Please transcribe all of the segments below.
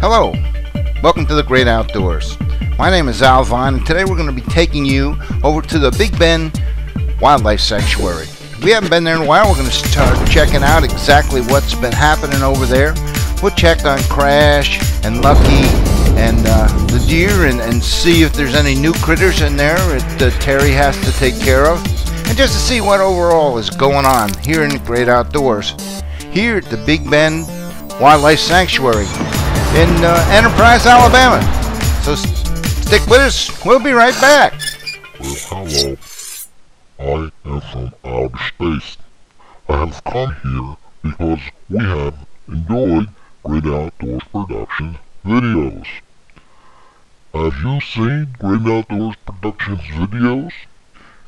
Hello, welcome to the Great Outdoors. My name is Al Vine, and today we're going to be taking you over to the Big Bend Wildlife Sanctuary. We haven't been there in a while. We're going to start checking out exactly what's been happening over there. We'll check on Crash and Lucky and the deer and see if there's any new critters in there that Terry has to take care of, and just to see what overall is going on here in the Great Outdoors, here at the Big Bend Wildlife Sanctuary in Enterprise, Alabama. So stick with us. We'll be right back. Well, hello. I am from outer space. I have come here because we have enjoyed Great Outdoors Productions videos. Have you seen Great Outdoors Productions videos?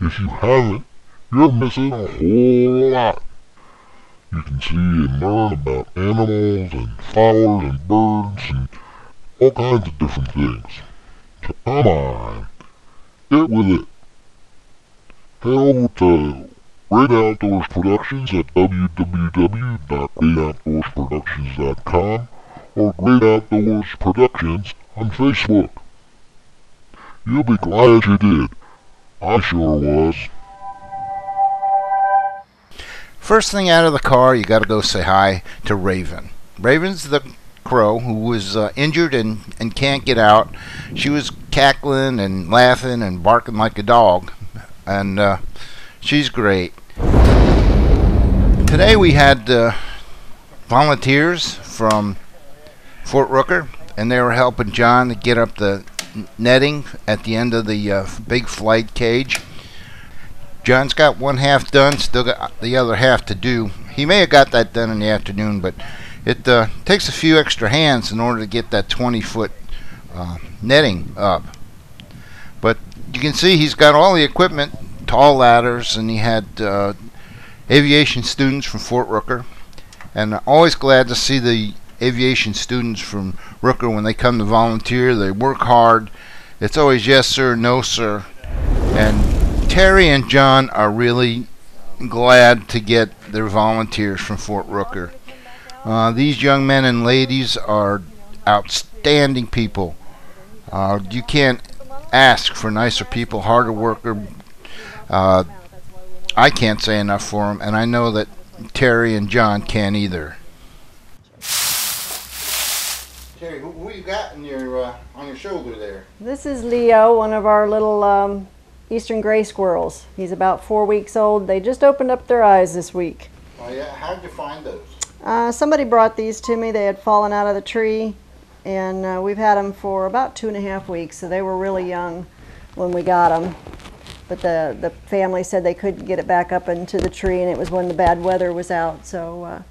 If you haven't, you're missing a whole lot. You can see and learn about animals and flowers and birds and all kinds of different things. So come on, get with it. Head over to Great Outdoors Productions at www.greatoutdoorsproductions.com or Great Outdoors Productions on Facebook. You'll be glad you did. I sure was. First thing out of the car, you got to go say hi to Raven. Raven's the crow who was injured and can't get out. She was cackling and laughing and barking like a dog, and she's great. Today we had volunteers from Fort Rooker, and they were helping John to get up the netting at the end of the big flight cage. John's got one half done, still got the other half to do. He may have got that done in the afternoon, but it takes a few extra hands in order to get that 20-foot netting up. But you can see he's got all the equipment, tall ladders, and he had aviation students from Fort Rooker. And always glad to see the aviation students from Rooker when they come to volunteer. They work hard. It's always yes sir, no sir. And Terry and John are really glad to get their volunteers from Fort Rooker. These young men and ladies are outstanding people. You can't ask for nicer people, harder worker. I can't say enough for them, and I know that Terry and John can't either. Terry, who you got in your on your shoulder there? This is Leo, one of our little eastern gray squirrels. He's about 4 weeks old. They just opened up their eyes this week. Oh yeah, how did you find those? Somebody brought these to me. They had fallen out of the tree, and we've had them for about 2.5 weeks, so they were really young when we got them. But the family said they couldn't get it back up into the tree, and it was when the bad weather was out. So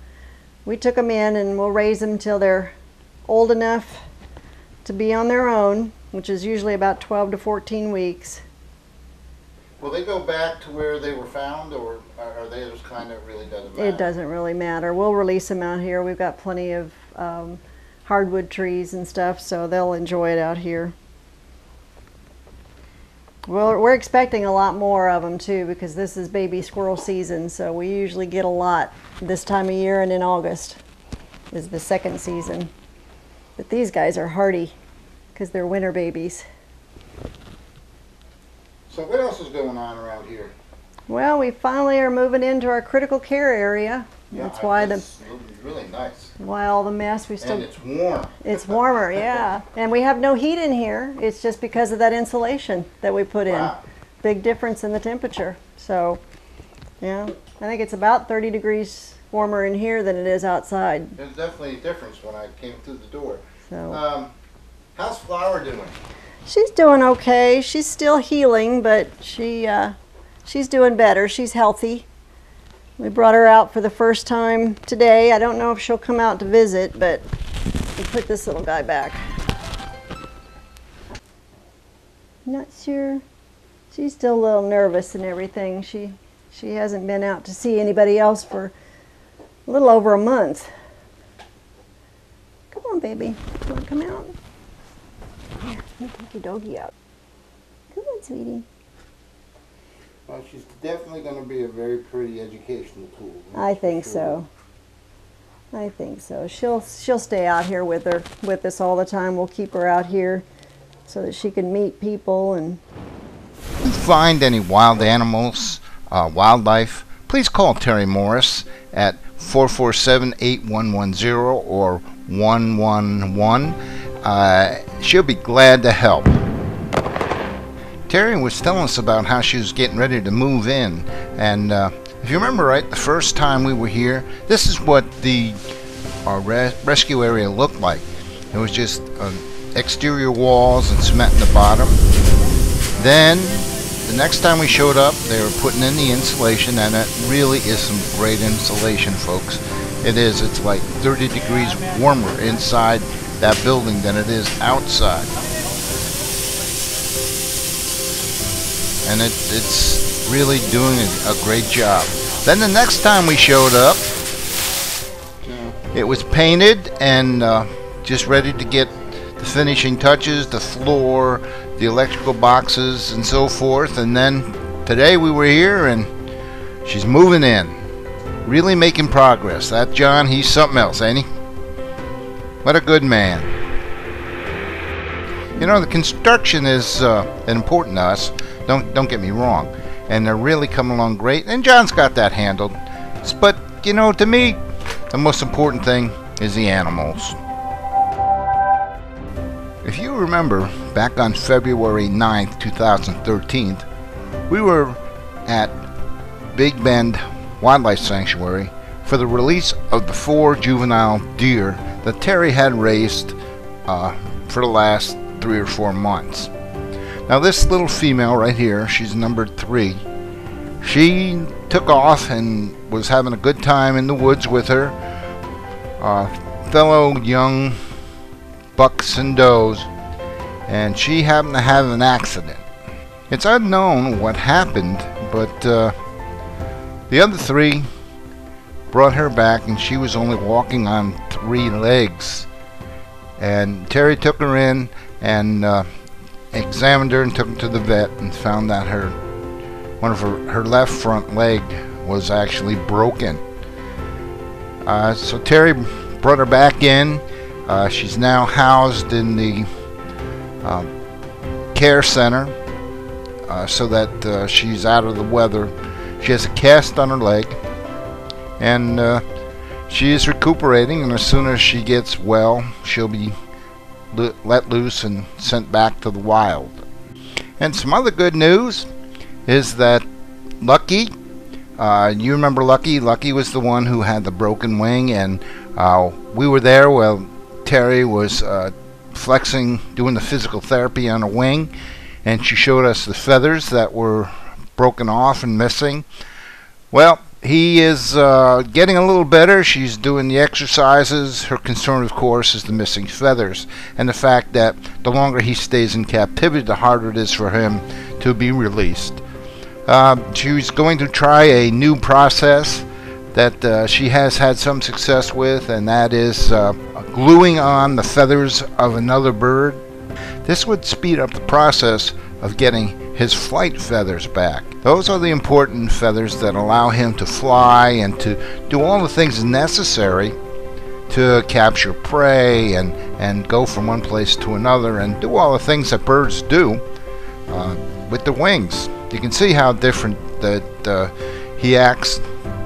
we took them in, and we'll raise them till they're old enough to be on their own, which is usually about 12 to 14 weeks. Will they go back to where they were found, or are they just kind of really doesn't matter? It doesn't really matter. We'll release them out here. We've got plenty of hardwood trees and stuff, so they'll enjoy it out here. Well, we're expecting a lot more of them too, because this is baby squirrel season, so we usually get a lot this time of year, and in August is the second season. But these guys are hardy because they're winter babies. So what else is going on around here? Well, we finally are moving into our critical care area. Yeah, that's why it's really nice. Why all the mess we still. And it's warm. It's warmer, yeah. And we have no heat in here. It's just because of that insulation that we put in. Wow. Big difference in the temperature. So, yeah, I think it's about 30 degrees warmer in here than it is outside. There's definitely a difference when I came through the door. So, how's Flower doing? she's doing okay. She's still healing, but she's doing better. She's healthy. We brought her out for the first time today. I don't know if she'll come out to visit, but we put this little guy back. Not sure. She's still a little nervous and everything. She hasn't been out to see anybody else for a little over a month. Come on, baby. You want to come out? Here, let me take your doggy out. Come on, sweetie. Well, she's definitely going to be a very pretty educational tool. I think so. I think so. She'll stay out here with us all the time. We'll keep her out here so that she can meet people. And if you find any wild animals, wildlife, please call Terry Morris at 447-8110 or 111. She'll be glad to help. Terry was telling us about how she was getting ready to move in, and if you remember right, the first time we were here, this is what the rescue area looked like. It was just exterior walls and cement in the bottom. Then the next time we showed up, they were putting in the insulation, and it really is some great insulation, folks. It is. It's like 30 degrees warmer inside that building than it is outside. And it's really doing a great job. Then the next time we showed up, it was painted and just ready to get the finishing touches, the floor, the electrical boxes, and so forth. And then today we were here, and she's moving in, really making progress. That John, he's something else, ain't he? What a good man. You know, the construction is important to us. Don't get me wrong, and they're really coming along great. And John's got that handled. But you know, to me, the most important thing is the animals. If you remember, back on February 9th, 2013, we were at Big Bend Wildlife Sanctuary for the release of the 4 juvenile deer that Terry had raised for the last 3 or 4 months. Now this little female right here, she's numbered 3. She took off and was having a good time in the woods with her fellow young bucks and does, and she happened to have an accident. It's unknown what happened, but the other 3 brought her back, and she was only walking on 3 legs. And Terry took her in and examined her and took her to the vet, and found that one of her left front leg was actually broken. So Terry brought her back in. She's now housed in the care center so that she's out of the weather. She has a cast on her leg, and she is recuperating, and as soon as she gets well, she'll be let loose and sent back to the wild. And some other good news is that Lucky, you remember Lucky? Lucky was the one who had the broken wing, and we were there while Terry was flexing, doing the physical therapy on a wing, and she showed us the feathers that were broken off and missing. Well, he is getting a little better. She's doing the exercises. Her concern, of course, is the missing feathers, and the fact that the longer he stays in captivity, the harder it is for him to be released. She's going to try a new process that she has had some success with, and that is gluing on the feathers of another bird. This would speed up the process of getting his flight feathers back. Those are the important feathers that allow him to fly and to do all the things necessary to capture prey and go from one place to another and do all the things that birds do with the wings. You can see how different that he acts,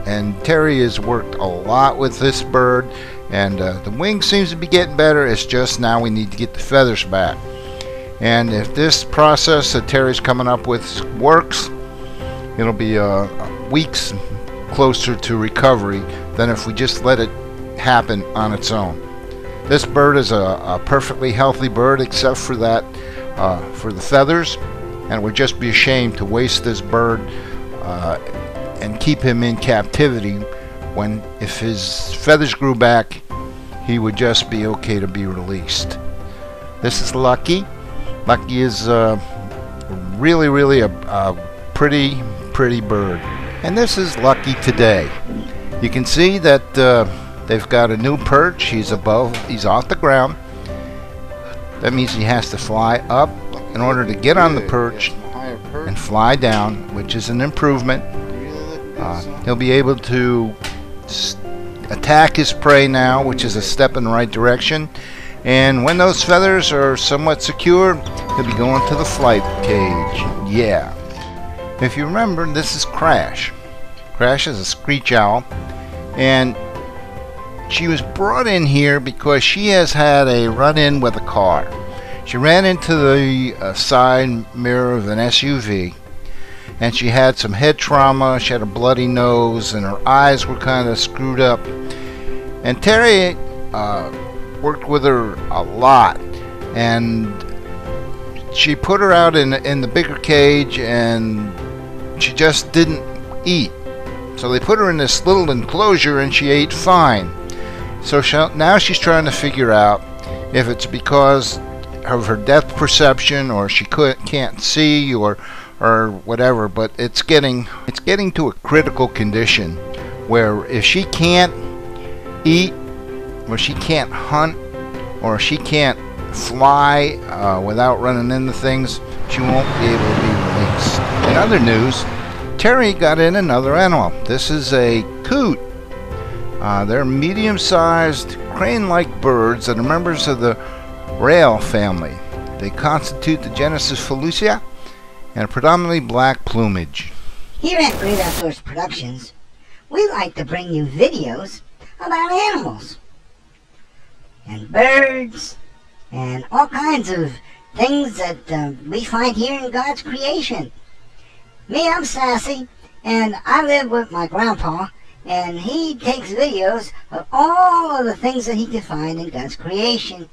and Terry has worked a lot with this bird, and the wing seems to be getting better. It's just now we need to get the feathers back. And if this process that Terry's coming up with works, it'll be weeks closer to recovery than if we just let it happen on its own. This bird is a perfectly healthy bird, except for that for the feathers, and it would just be a shame to waste this bird and keep him in captivity when, if his feathers grew back, he would just be okay to be released. This is Lucky. Lucky is really a pretty bird. And this is Lucky today. You can see that they've got a new perch. He's off the ground. That means he has to fly up in order to get on the perch and fly down, which is an improvement. He'll be able to attack his prey now, which is a step in the right direction. And when those feathers are somewhat secure, he'll be going to the flight cage. Yeah. If you remember, this is Crash. Crash is a screech owl, and she was brought in here because she has had a run-in with a car. She ran into the side mirror of an SUV, and she had some head trauma. She had a bloody nose, and her eyes were kind of screwed up. And Terry worked with her a lot, and she put her out in the bigger cage, and she just didn't eat. So they put her in this little enclosure, and she ate fine. So now she's trying to figure out if it's because of her depth perception, or she can't see, or whatever. But it's getting to a critical condition where if she can't eat, or she can't hunt, or she can't fly without running into things, she won't be able to be released. In other news, Terry got in another animal. This is a coot. They're medium-sized crane-like birds that are members of the rail family. They constitute the genus Felucia and are predominantly black plumage. Here at Great Outdoors Productions, we like to bring you videos about animals and birds and all kinds of things that we find here in God's creation. Me, I'm Sassy, and I live with my grandpa, and he takes videos of all of the things that he can find in God's creation.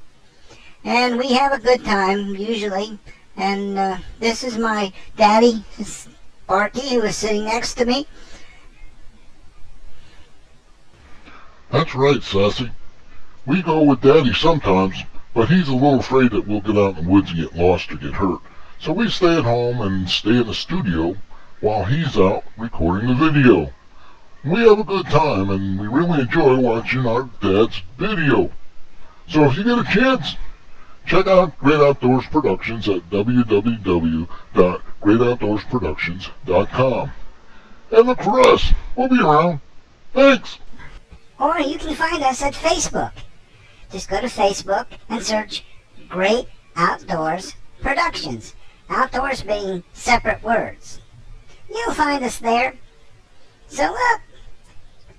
And we have a good time, usually. And this is my daddy, Sparky, who is sitting next to me. That's right, Sassy. We go with Daddy sometimes, but he's a little afraid that we'll get out in the woods and get lost or get hurt. So we stay at home and stay in the studio while he's out recording the video. We have a good time, and we really enjoy watching our dad's video. So if you get a chance, check out Great Outdoors Productions at www.greatoutdoorsproductions.com. And look for us. We'll be around. Thanks. Or you can find us at Facebook. Just go to Facebook and search Great Outdoors Productions. Outdoors being separate words. You'll find us there. So look,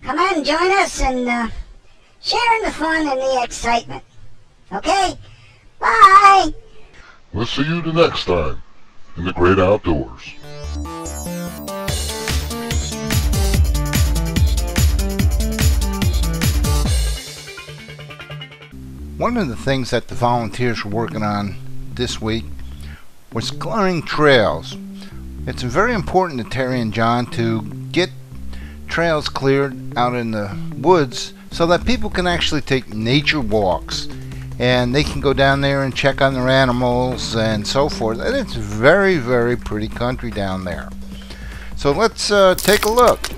come on and join us and share in the fun and the excitement. Okay? Bye! We'll see you the next time in the Great Outdoors. One of the things that the volunteers were working on this week was clearing trails. It's very important to Terry and John to get trails cleared out in the woods so that people can actually take nature walks, and they can go down there and check on their animals and so forth. And it's very, very pretty country down there. So let's take a look.